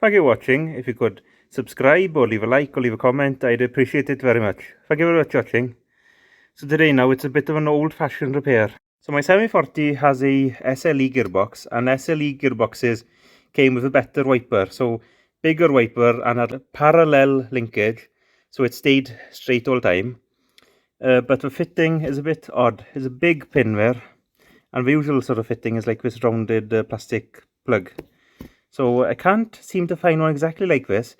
Thank you for watching. If you could subscribe or leave a like or leave a comment, I'd appreciate it very much. Thank you very much for watching. So today now it's a bit of an old-fashioned repair. So my 740 has a SLE gearbox, and SLE gearboxes came with a better wiper. So bigger wiper and a parallel linkage, so it stayed straight all the time. But the fitting is a bit odd. There's a big pin there, and the usual sort of fitting is like this rounded plastic plug. So I can't seem to find one exactly like this.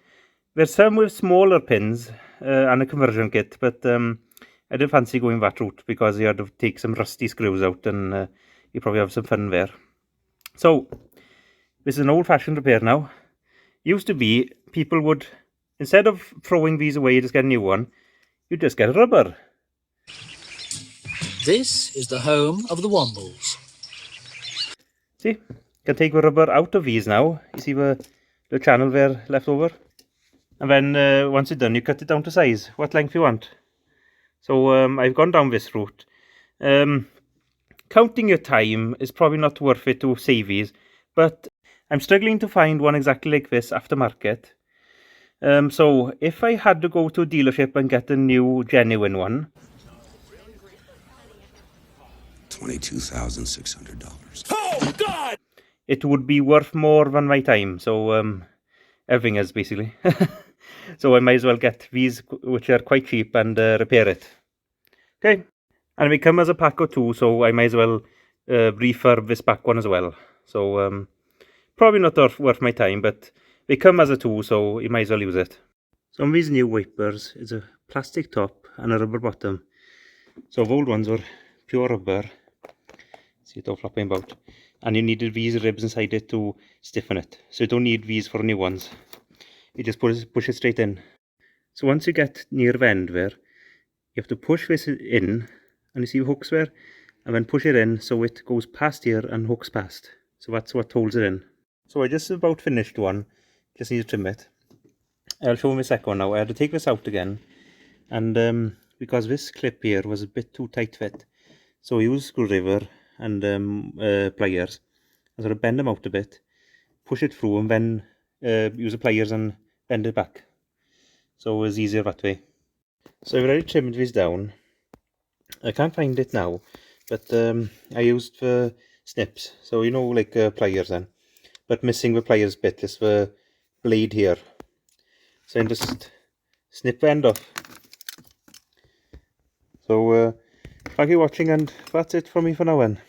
There's some with smaller pins and a conversion kit, but I didn't fancy going that route because you had to take some rusty screws out, and you probably have some fun there. So this is an old-fashioned repair now. Used to be, people would, instead of throwing these away, just get a new one, you just get rubber. This is the home of the Wombles. See, you can take the rubber out of these now. You see the channel there left over? And then once you're done, you cut it down to size, what length you want. So I've gone down this route. Counting your time is probably not worth it to save these, but I'm struggling to find one exactly like this aftermarket. So if I had to go to a dealership and get a new genuine one, $22,600. Oh, God! It would be worth more than my time. So everything is basically. So I might as well get these, which are quite cheap, and repair it. Okay, and they come as a pack of two, so I might as well refurb this back one as well. So probably not worth my time, but they come as a two, so you might as well use it. So on these new wipers, it's a plastic top and a rubber bottom. So the old ones were pure rubber. See it all flopping about. And you needed these ribs inside it to stiffen it. So you don't need these for new ones. You just push it straight in. So once you get near the end there, you have to push this in, and you see the hooks there, and then push it in so it goes past here and hooks past. So that's what holds it in. So I just about finished one, just need to trim it. I'll show you my second one now. I had to take this out again, and because this clip here was a bit too tight fit, so I used a screwdriver and pliers, and sort of bend them out a bit, push it through, and then use the pliers and bend it back. So it was easier that way. So I've already trimmed this down. I can't find it now, but I used the snips, so you know, like pliers then, but missing the pliers bit, just the blade here. So I just snip the end off. So thank you for watching, and that's it from me for now then.